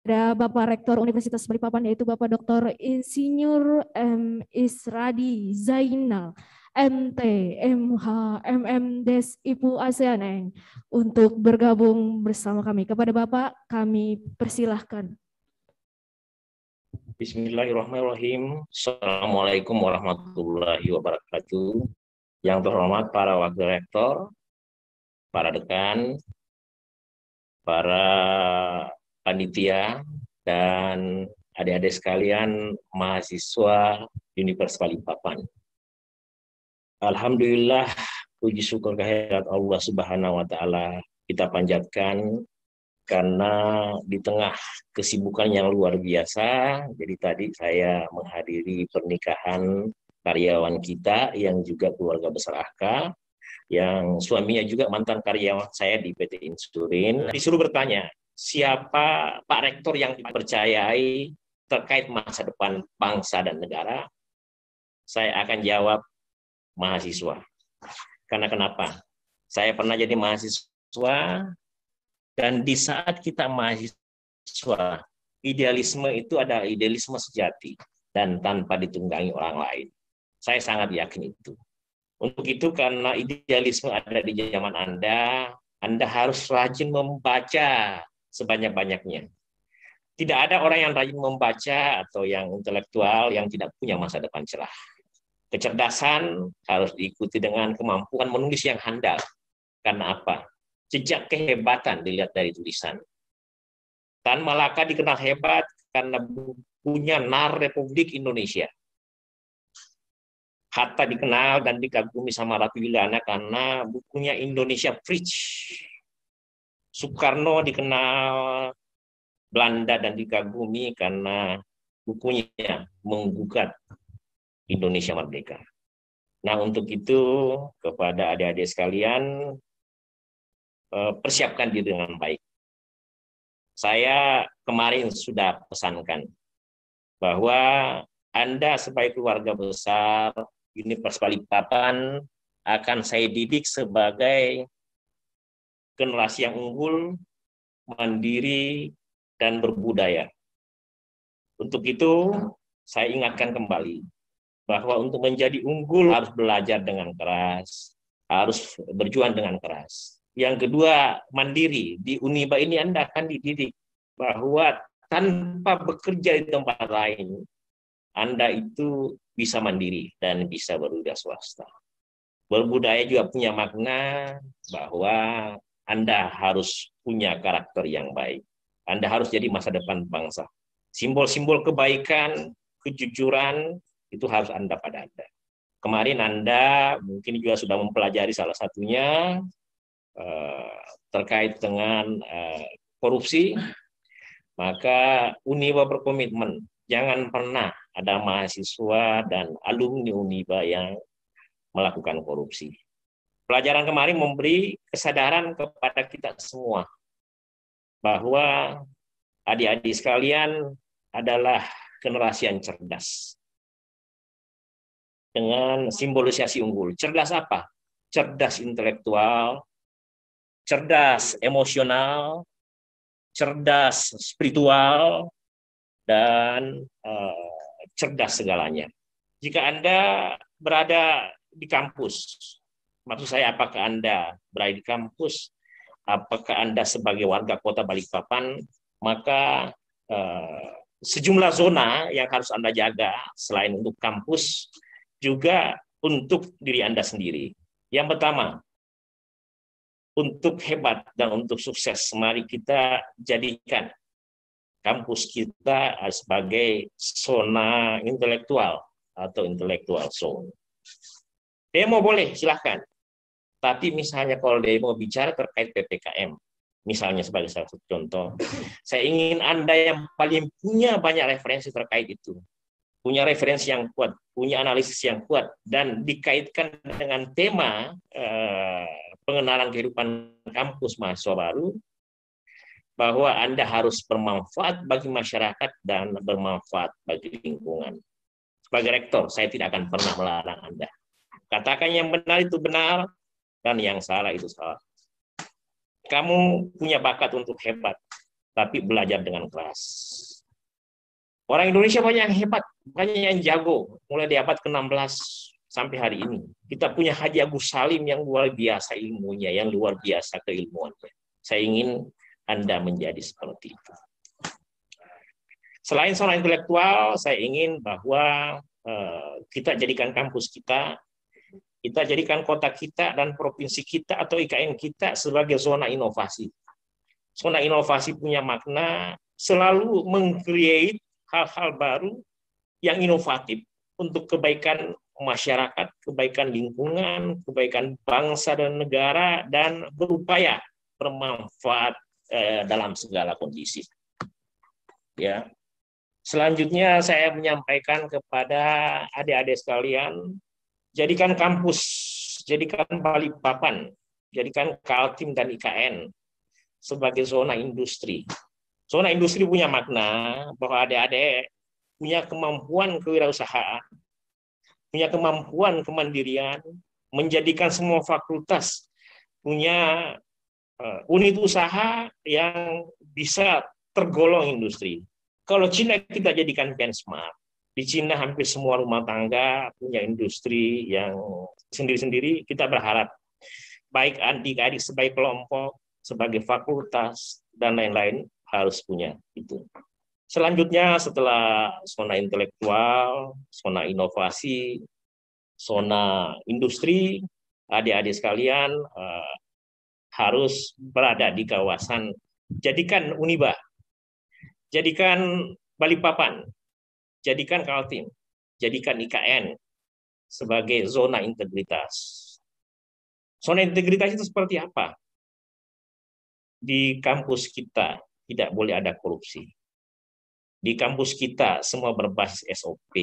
Ada Bapak Rektor Universitas Balikpapan yaitu Bapak Dr. Insinyur M. Isradi Zainal MT MH MM Ipu ASEAN untuk bergabung bersama kami. Kepada Bapak kami persilahkan. Bismillahirrahmanirrahim. Assalamualaikum warahmatullahi wabarakatuh. Yang terhormat para wakil rektor, para dekan, para panitia, dan adik-adik sekalian mahasiswa Universitas Balikpapan. Alhamdulillah, puji syukur kehadirat Allah Subhanahu wa Ta'ala kita panjatkan karena di tengah kesibukan yang luar biasa. Jadi tadi saya menghadiri pernikahan karyawan kita yang juga keluarga besar AK, yang suaminya juga mantan karyawan saya di PT Insurin. Disuruh bertanya, siapa Pak Rektor yang dipercayai terkait masa depan bangsa dan negara? Saya akan jawab mahasiswa. Karena kenapa? Saya pernah jadi mahasiswa, dan di saat kita mahasiswa, idealisme itu adalah idealisme sejati dan tanpa ditunggangi orang lain. Saya sangat yakin itu. Untuk itu, karena idealisme ada di zaman Anda harus rajin membaca sebanyak-banyaknya. Tidak ada orang yang rajin membaca atau yang intelektual yang tidak punya masa depan cerah. Kecerdasan harus diikuti dengan kemampuan menulis yang handal. Karena apa? Jejak kehebatan dilihat dari tulisan. Tan Malaka dikenal hebat karena bukunya Nar Republik Indonesia. Hatta dikenal dan dikagumi sama Ratu Yuliana karena bukunya Indonesia Preach. Soekarno dikenal Belanda dan dikagumi karena bukunya Menggugat Indonesia Merdeka. Nah, untuk itu kepada adik-adik sekalian, persiapkan diri dengan baik. Saya kemarin sudah pesankan bahwa Anda sebagai keluarga besar Universitas Balikpapan akan saya didik sebagai generasi yang unggul, mandiri, dan berbudaya. Untuk itu, saya ingatkan kembali bahwa untuk menjadi unggul harus belajar dengan keras, harus berjuang dengan keras. Yang kedua, mandiri. Di Uniba ini Anda akan dididik bahwa tanpa bekerja di tempat lain, Anda itu bisa mandiri dan bisa berwira swasta. Berbudaya juga punya makna bahwa Anda harus punya karakter yang baik. Anda harus jadi masa depan bangsa. Simbol-simbol kebaikan, kejujuran, itu harus Anda pada Anda. Kemarin Anda mungkin juga sudah mempelajari salah satunya terkait dengan korupsi, maka Uniba berkomitmen jangan pernah ada mahasiswa dan alumni Uniba yang melakukan korupsi. Pelajaran kemarin memberi kesadaran kepada kita semua bahwa adik-adik sekalian adalah generasi yang cerdas. Dengan simbolisasi unggul. Cerdas apa? Cerdas intelektual, cerdas emosional, cerdas spiritual, dan cerdas segalanya. Jika Anda berada di kampus, maksud saya apakah Anda berada di kampus, apakah Anda sebagai warga kota Balikpapan, maka sejumlah zona yang harus Anda jaga selain untuk kampus, juga untuk diri Anda sendiri. Yang pertama, untuk hebat dan untuk sukses, mari kita jadikan kampus kita sebagai zona intelektual atau intellectual zone. Demo boleh, silahkan. Tapi misalnya kalau demo bicara terkait PPKM, misalnya sebagai salah satu contoh, saya ingin Anda yang paling punya banyak referensi terkait itu, punya referensi yang kuat, punya analisis yang kuat, dan dikaitkan dengan tema pengenalan kehidupan kampus mahasiswa baru, bahwa Anda harus bermanfaat bagi masyarakat dan bermanfaat bagi lingkungan. Sebagai rektor, saya tidak akan pernah melarang Anda. Katakan yang benar itu benar, dan yang salah itu salah. Kamu punya bakat untuk hebat, tapi belajar dengan keras. Orang Indonesia banyak yang hebat, banyak yang jago, mulai di abad ke-16 sampai hari ini. Kita punya Haji Agus Salim yang luar biasa ilmunya, yang luar biasa keilmuannya. Saya ingin Anda menjadi seperti itu. Selain soal intelektual, saya ingin bahwa kita jadikan kampus kita jadikan kota kita dan provinsi kita atau IKN kita sebagai zona inovasi. Zona inovasi punya makna selalu meng-create hal-hal baru yang inovatif untuk kebaikan masyarakat, kebaikan lingkungan, kebaikan bangsa dan negara, dan berupaya bermanfaat dalam segala kondisi. Ya. Selanjutnya saya menyampaikan kepada adik-adik sekalian, jadikan kampus, jadikan Balikpapan, jadikan Kaltim dan IKN sebagai zona industri. Zona industri punya makna bahwa adik-adik punya kemampuan kewirausahaan, punya kemampuan kemandirian, menjadikan semua fakultas punya unit usaha yang bisa tergolong industri. Kalau Cina kita jadikan benchmark. Di Cina hampir semua rumah tangga punya industri yang sendiri-sendiri. Kita berharap baik adik-adik sebagai kelompok, sebagai fakultas, dan lain-lain harus punya itu. Selanjutnya setelah zona intelektual, zona inovasi, zona industri, adik-adik sekalian harus berada di kawasan, jadikan Uniba, jadikan Balikpapan, jadikan Kaltim, jadikan IKN sebagai zona integritas. Zona integritas itu seperti apa? Di kampus kita tidak boleh ada korupsi. Di kampus kita semua berbasis SOP.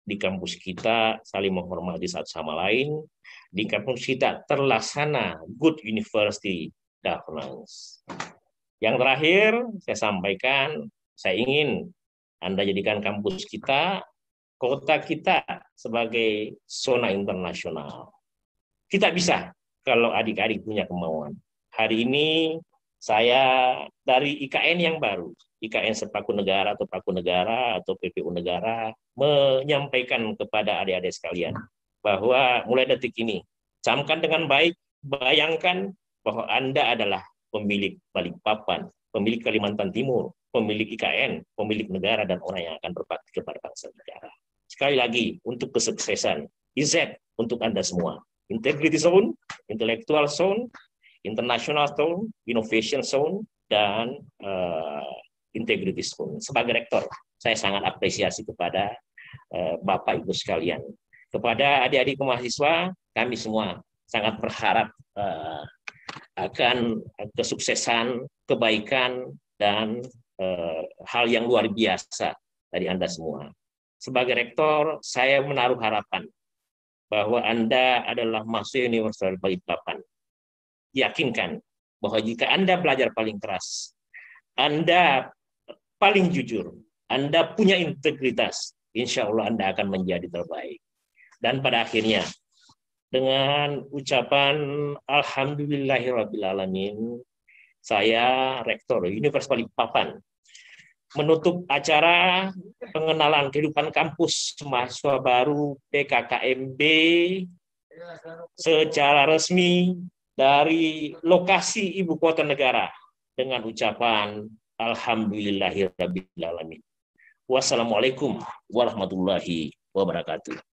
Di kampus kita saling menghormati satu sama lain. Di kampus kita terlaksana good university governance. Yang terakhir saya sampaikan, saya ingin Anda jadikan kampus kita, kota kita sebagai zona internasional. Kita bisa kalau adik-adik punya kemauan. Hari ini saya dari IKN yang baru, IKN Sepaku Negara atau Paku Negara atau PPU Negara, menyampaikan kepada adik-adik sekalian bahwa mulai detik ini, camkan dengan baik, bayangkan bahwa Anda adalah pemilik Balikpapan, pemilik Kalimantan Timur, pemilik IKN, pemilik negara, dan orang yang akan berbakti kepada bangsa negara. Sekali lagi, untuk kesuksesan, IZ untuk Anda semua. Integrity Zone, Intellectual Zone, International Zone, Innovation Zone, dan Integrity Zone. Sebagai rektor, saya sangat apresiasi kepada Bapak Ibu sekalian. Kepada adik-adik mahasiswa, kami semua sangat berharap akan kesuksesan, kebaikan, dan hal yang luar biasa dari Anda semua. Sebagai rektor, saya menaruh harapan bahwa Anda adalah mahasiswa Universitas Balikpapan. Yakinkan bahwa jika Anda belajar paling keras, Anda paling jujur, Anda punya integritas, insya Allah Anda akan menjadi terbaik. Dan pada akhirnya, dengan ucapan Alhamdulillahirrabbilalamin, saya Rektor Universitas Balikpapan menutup acara pengenalan kehidupan kampus mahasiswa baru PKKMB secara resmi dari lokasi ibu kota negara dengan ucapan Alhamdulillahirrabbilalamin. Wassalamualaikum warahmatullahi wabarakatuh.